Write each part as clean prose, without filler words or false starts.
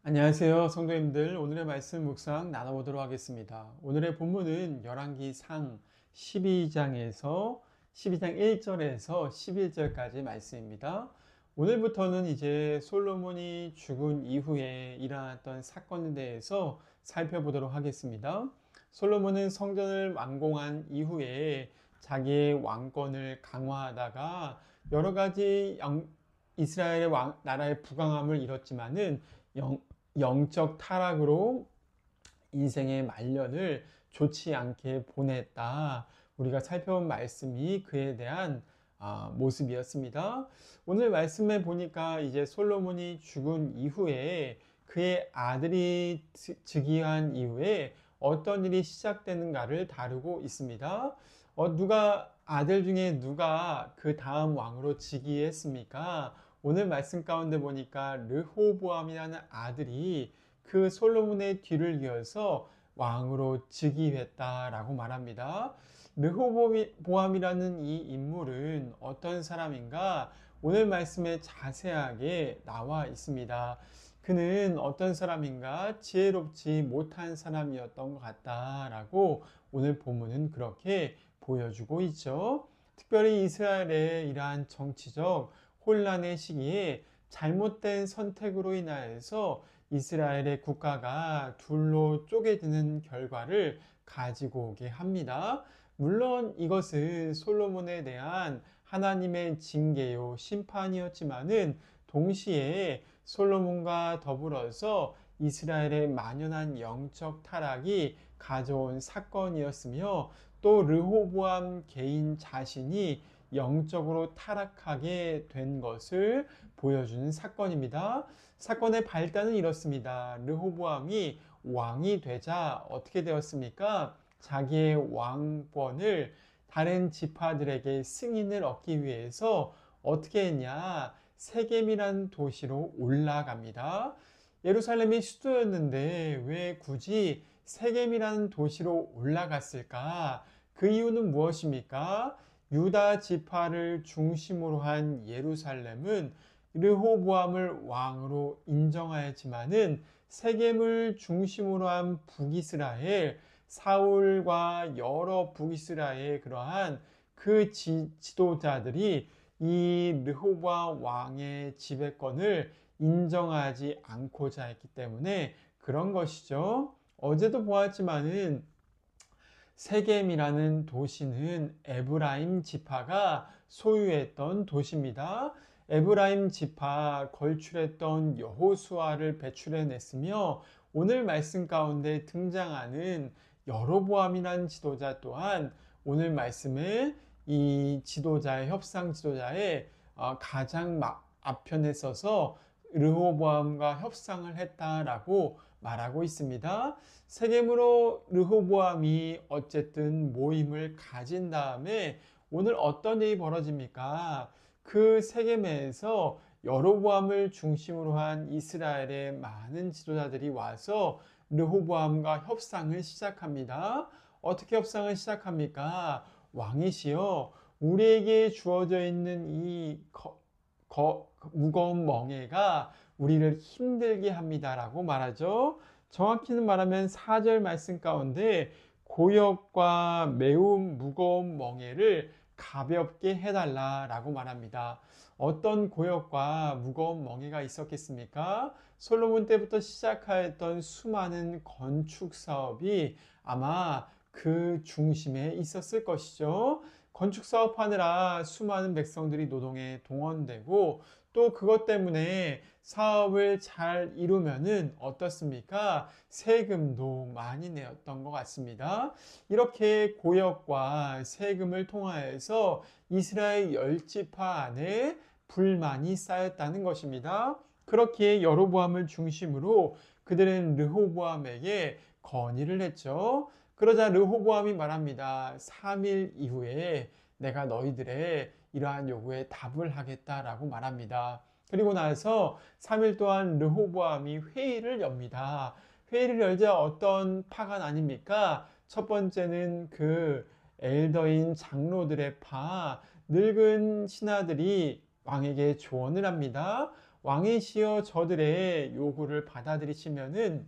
안녕하세요, 성도님들. 오늘의 말씀 묵상 나눠보도록 하겠습니다. 오늘의 본문은 열왕기상 12장에서 12장 1절에서 11절까지 말씀입니다. 오늘부터는 이제 솔로몬이 죽은 이후에 일어났던 사건에 대해서 살펴보도록 하겠습니다. 솔로몬은 성전을 완공한 이후에 자기의 왕권을 강화하다가 여러 가지 이스라엘의 나라의 부강함을 이뤘지만은 영적 타락으로 인생의 말년을 좋지 않게 보냈다. 우리가 살펴본 말씀이 그에 대한 모습이었습니다. 오늘 말씀에 보니까 이제 솔로몬이 죽은 이후에 그의 아들이 즉위한 이후에 어떤 일이 시작되는가를 다루고 있습니다. 아들 중에 누가 그 다음 왕으로 즉위했습니까? 오늘 말씀 가운데 보니까 르호보암이라는 아들이 그 솔로몬의 뒤를 이어서 왕으로 즉위했다라고 말합니다. 르호보암이라는 이 인물은 어떤 사람인가? 오늘 말씀에 자세하게 나와 있습니다. 그는 어떤 사람인가? 지혜롭지 못한 사람이었던 것 같다라고 오늘 본문은 그렇게 보여주고 있죠. 특별히 이스라엘의 이러한 정치적 혼란의 시기에 잘못된 선택으로 인하여서 이스라엘의 국가가 둘로 쪼개지는 결과를 가지고 오게 합니다. 물론 이것은 솔로몬에 대한 하나님의 징계요 심판이었지만은 동시에 솔로몬과 더불어서 이스라엘의 만연한 영적 타락이 가져온 사건이었으며 또 르호보암 개인 자신이 영적으로 타락하게 된 것을 보여주는 사건입니다. 사건의 발단은 이렇습니다. 르호보암이 왕이 되자 어떻게 되었습니까? 자기의 왕권을 다른 지파들에게 승인을 얻기 위해서 어떻게 했냐? 세겜이라는 도시로 올라갑니다. 예루살렘이 수도였는데 왜 굳이 세겜이라는 도시로 올라갔을까? 그 이유는 무엇입니까? 유다 지파를 중심으로 한 예루살렘은 르호보암을 왕으로 인정하였지만은 세겜을 중심으로 한 북이스라엘, 사울과 여러 북이스라엘의 그러한 그 지도자들이 이 르호보암 왕의 지배권을 인정하지 않고자 했기 때문에 그런 것이죠. 어제도 보았지만은 세겜이라는 도시는 에브라임 지파가 소유했던 도시입니다. 에브라임 지파 걸출했던 여호수아를 배출해냈으며 오늘 말씀 가운데 등장하는 여로보암이라는 지도자 또한 오늘 말씀에 이 지도자의 협상 지도자의 가장 앞편에 서서 르호보암과 협상을 했다라고 말하고 있습니다. 세겜으로 르호보암이 어쨌든 모임을 가진 다음에 오늘 어떤 일이 벌어집니까? 그 세겜에서 여로보암을 중심으로 한 이스라엘의 많은 지도자들이 와서 르호보암과 협상을 시작합니다. 어떻게 협상을 시작합니까? 왕이시여, 우리에게 주어져 있는 이 무거운 멍에가 우리를 힘들게 합니다라고 말하죠. 정확히는 말하면 4절 말씀 가운데 고역과 매우 무거운 멍에를 가볍게 해달라라고 말합니다. 어떤 고역과 무거운 멍에가 있었겠습니까? 솔로몬 때부터 시작하였던 수많은 건축 사업이 아마 그 중심에 있었을 것이죠. 건축 사업하느라 수많은 백성들이 노동에 동원되고 또 그것 때문에 사업을 잘 이루면은 어떻습니까? 세금도 많이 내었던 것 같습니다. 이렇게 고역과 세금을 통하여서 이스라엘 열지파 안에 불만이 쌓였다는 것입니다. 그렇게 여로보암을 중심으로 그들은 르호보암에게 건의를 했죠. 그러자 르호보암이 말합니다. 3일 이후에 내가 너희들의 이러한 요구에 답을 하겠다라고 말합니다. 그리고 나서 3일 동안 르호보암이 회의를 엽니다. 회의를 열자 어떤 파가 나뉩니까? 첫 번째는 그 엘더인 장로들의 파, 늙은 신하들이 왕에게 조언을 합니다. 왕이시여 저들의 요구를 받아들이시면은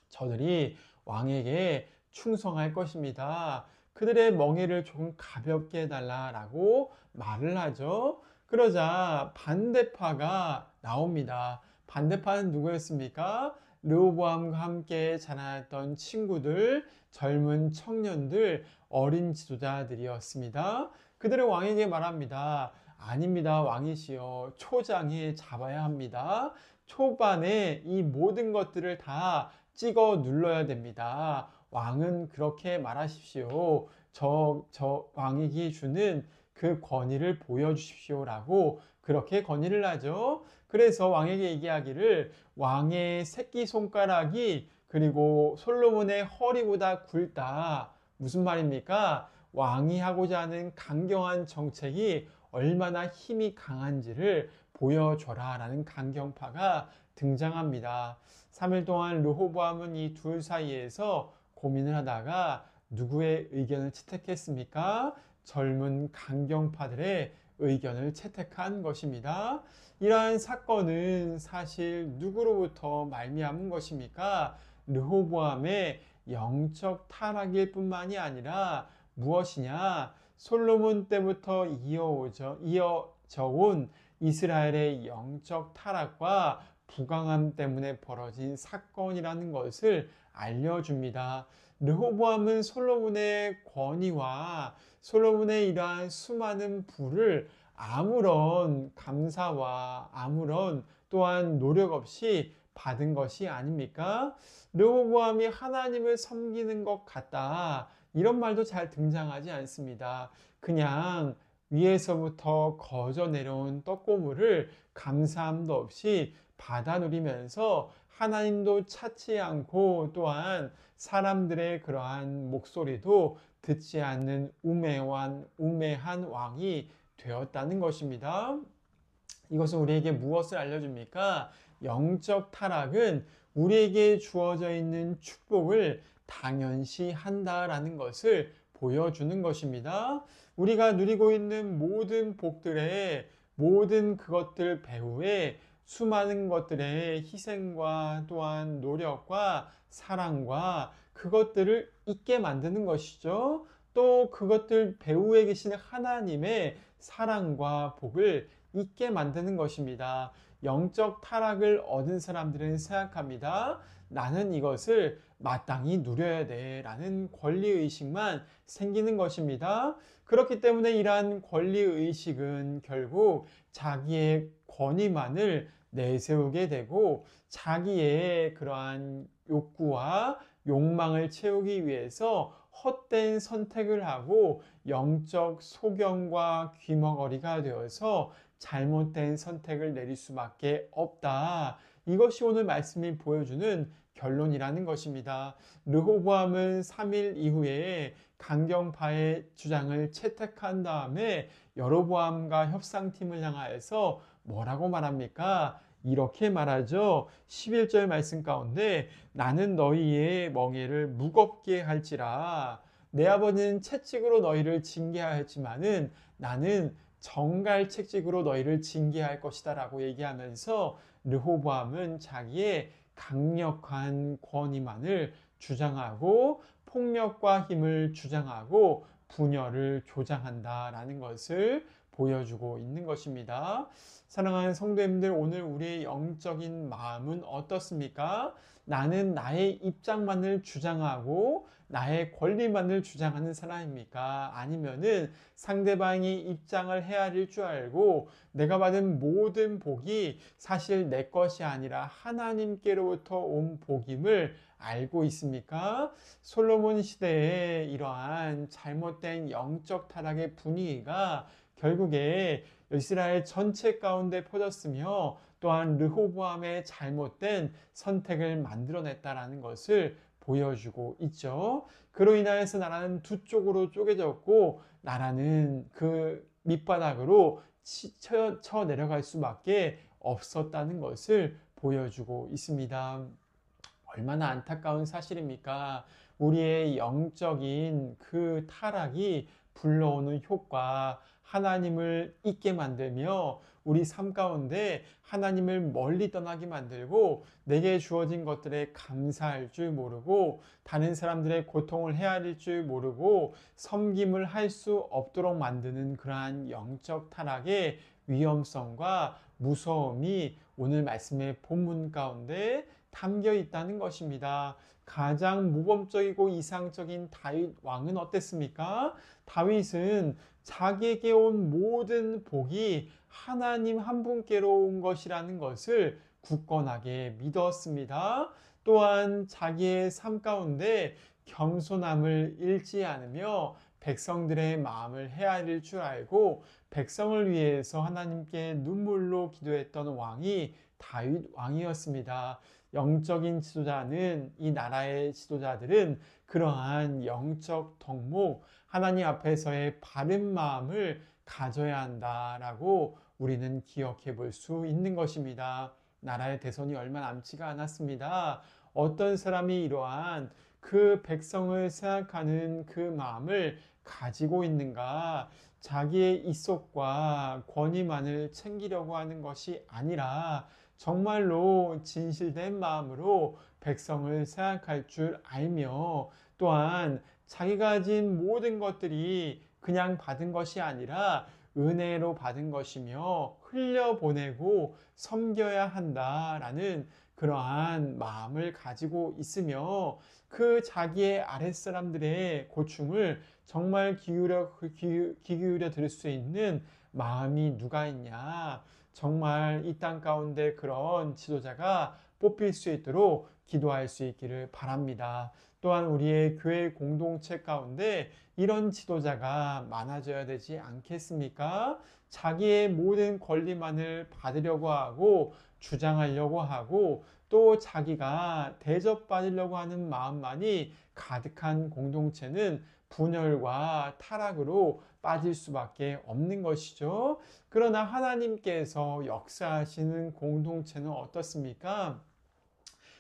저들이 왕에게 충성할 것입니다. 그들의 멍에를 조금 가볍게 해달라라고 말을 하죠. 그러자 반대파가 나옵니다. 반대파는 누구였습니까? 르호보암과 함께 자라났던 친구들, 젊은 청년들, 어린 지도자들이었습니다. 그들은 왕에게 말합니다. 아닙니다, 왕이시여. 초장에 잡아야 합니다. 초반에 이 모든 것들을 다 찍어 눌러야 됩니다. 왕은 그렇게 말하십시오. 저 왕에게 주는 그 권위를 보여주십시오라고 그렇게 건의를 하죠. 그래서 왕에게 얘기하기를 왕의 새끼손가락이 그리고 솔로몬의 허리보다 굵다. 무슨 말입니까? 왕이 하고자 하는 강경한 정책이 얼마나 힘이 강한지를 보여줘라 라는 강경파가 등장합니다. 3일 동안 르호보암은 이 둘 사이에서 고민을 하다가 누구의 의견을 채택했습니까? 젊은 강경파들의 의견을 채택한 것입니다. 이러한 사건은 사실 누구로부터 말미암은 것입니까? 르호보암의 영적 타락일 뿐만이 아니라 무엇이냐? 솔로몬 때부터 이어져 온 이스라엘의 영적 타락과 부강함 때문에 벌어진 사건이라는 것을 알려줍니다. 르호보암은 솔로몬의 권위와 솔로몬의 이러한 수많은 부를 아무런 감사와 아무런 또한 노력 없이 받은 것이 아닙니까? 르호보암이 하나님을 섬기는 것 같다. 이런 말도 잘 등장하지 않습니다. 그냥 위에서부터 거저 내려온 떡고물을 감사함도 없이 받아 누리면서 하나님도 찾지 않고 또한 사람들의 그러한 목소리도 듣지 않는 우매한 왕이 되었다는 것입니다. 이것은 우리에게 무엇을 알려줍니까? 영적 타락은 우리에게 주어져 있는 축복을 당연시 한다라는 것을 보여주는 것입니다. 우리가 누리고 있는 모든 복들의 모든 그것들 배후에 수많은 것들의 희생과 또한 노력과 사랑과 그것들을 잊게 만드는 것이죠. 또 그것들 배후에 계시는 하나님의 사랑과 복을 잊게 만드는 것입니다. 영적 타락을 얻은 사람들은 생각합니다. 나는 이것을 마땅히 누려야 돼 라는 권리의식만 생기는 것입니다. 그렇기 때문에 이러한 권리의식은 결국 자기의 권위만을 내세우게 되고 자기의 그러한 욕구와 욕망을 채우기 위해서 헛된 선택을 하고 영적 소경과 귀머거리가 되어서 잘못된 선택을 내릴 수밖에 없다. 이것이 오늘 말씀이 보여주는 결론이라는 것입니다. 르호보암은 3일 이후에 강경파의 주장을 채택한 다음에 여로보암과 협상팀을 향하여서 뭐라고 말합니까? 이렇게 말하죠. 11절 말씀 가운데 나는 너희의 멍에를 무겁게 할지라 내 아버지는 채찍으로 너희를 징계하였지만은 나는 정갈 채찍으로 너희를 징계할 것이다 라고 얘기하면서 르호보암은 자기의 강력한 권위만을 주장하고 폭력과 힘을 주장하고 분열을 조장한다라는 것을 보여주고 있는 것입니다. 사랑하는 성도님들, 오늘 우리의 영적인 마음은 어떻습니까? 나는 나의 입장만을 주장하고 나의 권리만을 주장하는 사람입니까? 아니면은 상대방이 입장을 헤아릴 줄 알고 내가 받은 모든 복이 사실 내 것이 아니라 하나님께로부터 온 복임을 알고 있습니까? 솔로몬 시대에 이러한 잘못된 영적 타락의 분위기가 결국에 이스라엘 전체 가운데 퍼졌으며 또한 르호보암의 잘못된 선택을 만들어냈다라는 것을 보여주고 있죠. 그로 인하여서 나라는 두 쪽으로 쪼개졌고 나라는 그 밑바닥으로 쳐 내려갈 수밖에 없었다는 것을 보여주고 있습니다. 얼마나 안타까운 사실입니까? 우리의 영적인 그 타락이 불러오는 효과, 하나님을 잊게 만들며 우리 삶 가운데 하나님을 멀리 떠나게 만들고 내게 주어진 것들에 감사할 줄 모르고 다른 사람들의 고통을 헤아릴 줄 모르고 섬김을 할 수 없도록 만드는 그러한 영적 타락의 위험성과 무서움이 오늘 말씀의 본문 가운데 담겨 있다는 것입니다. 가장 모범적이고 이상적인 다윗 왕은 어땠습니까? 다윗은 자기에게 온 모든 복이 하나님 한 분께로 온 것이라는 것을 굳건하게 믿었습니다. 또한 자기의 삶 가운데 겸손함을 잃지 않으며 백성들의 마음을 헤아릴 줄 알고 백성을 위해서 하나님께 눈물로 기도했던 왕이 다윗 왕이었습니다. 영적인 지도자는, 이 나라의 지도자들은 그러한 영적 덕목, 하나님 앞에서의 바른 마음을 가져야 한다라고 우리는 기억해 볼 수 있는 것입니다. 나라의 대선이 얼마 남지가 않았습니다. 어떤 사람이 이러한 그 백성을 생각하는 그 마음을 가지고 있는가? 자기의 입속과 권위만을 챙기려고 하는 것이 아니라 정말로 진실된 마음으로 백성을 생각할 줄 알며 또한 자기가 가진 모든 것들이 그냥 받은 것이 아니라 은혜로 받은 것이며 흘려보내고 섬겨야 한다라는 그러한 마음을 가지고 있으며 그 자기의 아랫사람들의 고충을 정말 귀 기울여 들을 수 있는 마음이 누가 있냐. 정말 이 땅 가운데 그런 지도자가 뽑힐 수 있도록 기도할 수 있기를 바랍니다. 또한 우리의 교회 공동체 가운데 이런 지도자가 많아져야 되지 않겠습니까? 자기의 모든 권리만을 받으려고 하고 주장하려고 하고 또 자기가 대접받으려고 하는 마음만이 가득한 공동체는 분열과 타락으로 빠질 수밖에 없는 것이죠. 그러나 하나님께서 역사하시는 공동체는 어떻습니까?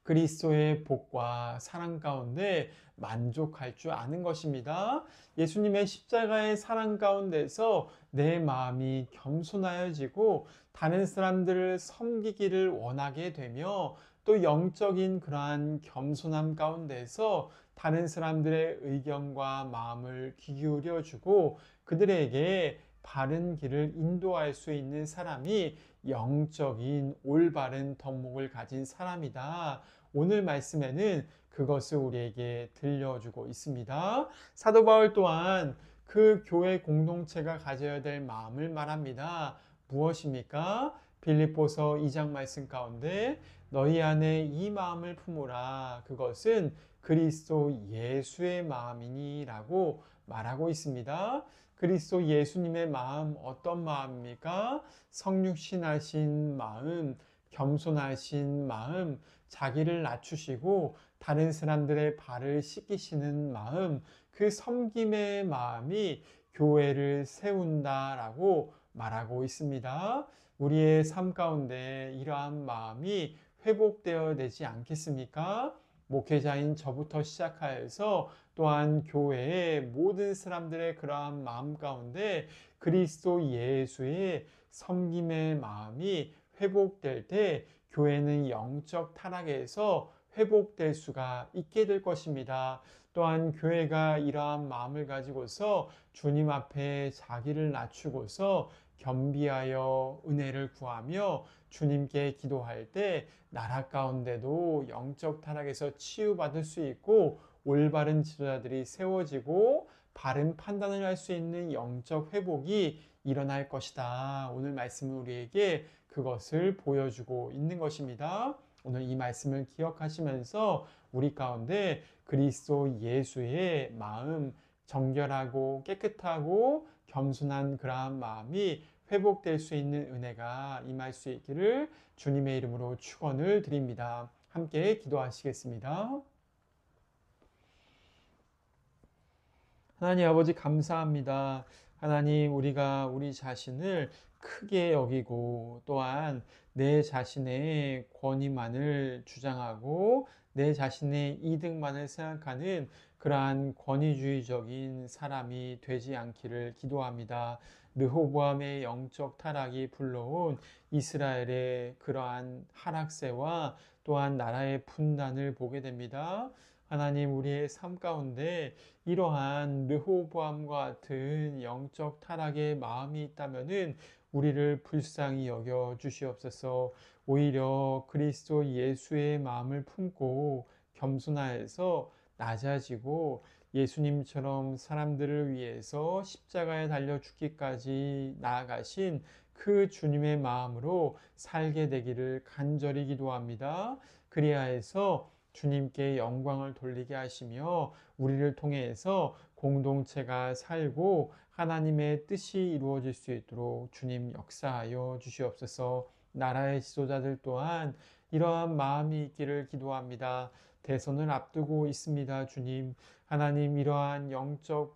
그리스도의 복과 사랑 가운데 만족할 줄 아는 것입니다. 예수님의 십자가의 사랑 가운데서 내 마음이 겸손하여지고 다른 사람들을 섬기기를 원하게 되며 또 영적인 그러한 겸손함 가운데서 다른 사람들의 의견과 마음을 귀 기울여 주고 그들에게 바른 길을 인도할 수 있는 사람이 영적인 올바른 덕목을 가진 사람이다. 오늘 말씀에는 그것을 우리에게 들려주고 있습니다. 사도 바울 또한 그 교회 공동체가 가져야 될 마음을 말합니다. 무엇입니까? 빌립보서 2장 말씀 가운데 너희 안에 이 마음을 품으라. 그것은 그리스도 예수의 마음이니라고 말하고 있습니다. 그리스도 예수님의 마음 어떤 마음입니까? 성육신하신 마음, 겸손하신 마음, 자기를 낮추시고 다른 사람들의 발을 씻기시는 마음, 그 섬김의 마음이 교회를 세운다라고 말하고 있습니다. 우리의 삶 가운데 이러한 마음이 회복되어야 되지 않겠습니까? 목회자인 저부터 시작하여서 또한 교회의 모든 사람들의 그러한 마음 가운데 그리스도 예수의 섬김의 마음이 회복될 때 교회는 영적 타락에서 회복될 수가 있게 될 것입니다. 또한 교회가 이러한 마음을 가지고서 주님 앞에 자기를 낮추고서 겸비하여 은혜를 구하며 주님께 기도할 때 나라 가운데도 영적 타락에서 치유받을 수 있고 올바른 지도자들이 세워지고 바른 판단을 할 수 있는 영적 회복이 일어날 것이다. 오늘 말씀은 우리에게 그것을 보여주고 있는 것입니다. 오늘 이 말씀을 기억하시면서 우리 가운데 그리스도 예수의 마음, 정결하고 깨끗하고 겸손한 그러한 마음이 회복될 수 있는 은혜가 임할 수 있기를 주님의 이름으로 축원을 드립니다. 함께 기도하시겠습니다. 하나님 아버지 감사합니다. 하나님 우리가 우리 자신을 크게 여기고 또한 내 자신의 권위만을 주장하고 내 자신의 이득만을 생각하는 그러한 권위주의적인 사람이 되지 않기를 기도합니다. 르호보암의 영적 타락이 불러온 이스라엘의 그러한 하락세와 또한 나라의 분단을 보게 됩니다. 하나님, 우리의 삶 가운데 이러한 르호보암과 같은 영적 타락의 마음이 있다면은 우리를 불쌍히 여겨 주시옵소서. 오히려 그리스도 예수의 마음을 품고 겸손하여서 낮아지고 예수님처럼 사람들을 위해서 십자가에 달려 죽기까지 나아가신 그 주님의 마음으로 살게 되기를 간절히 기도합니다. 그리하여서 주님께 영광을 돌리게 하시며 우리를 통해서 공동체가 살고 하나님의 뜻이 이루어질 수 있도록 주님 역사하여 주시옵소서. 나라의 지도자들 또한 이러한 마음이 있기를 기도합니다. 대선을 앞두고 있습니다. 주님, 하나님, 이러한 영적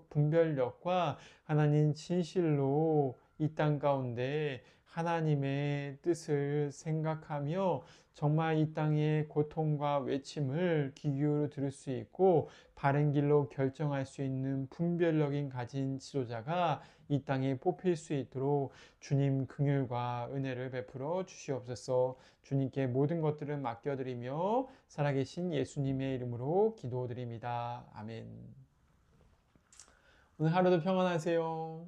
분별력과 하나님 진실로 이 땅 가운데 하나님의 뜻을 생각하며 정말 이 땅의 고통과 외침을 귀 기울여 들을 수 있고 바른 길로 결정할 수 있는 분별력인 가진 지도자가 이 땅에 뽑힐 수 있도록 주님 긍휼과 은혜를 베풀어 주시옵소서. 주님께 모든 것들을 맡겨드리며 살아계신 예수님의 이름으로 기도드립니다. 아멘. 오늘 하루도 평안하세요.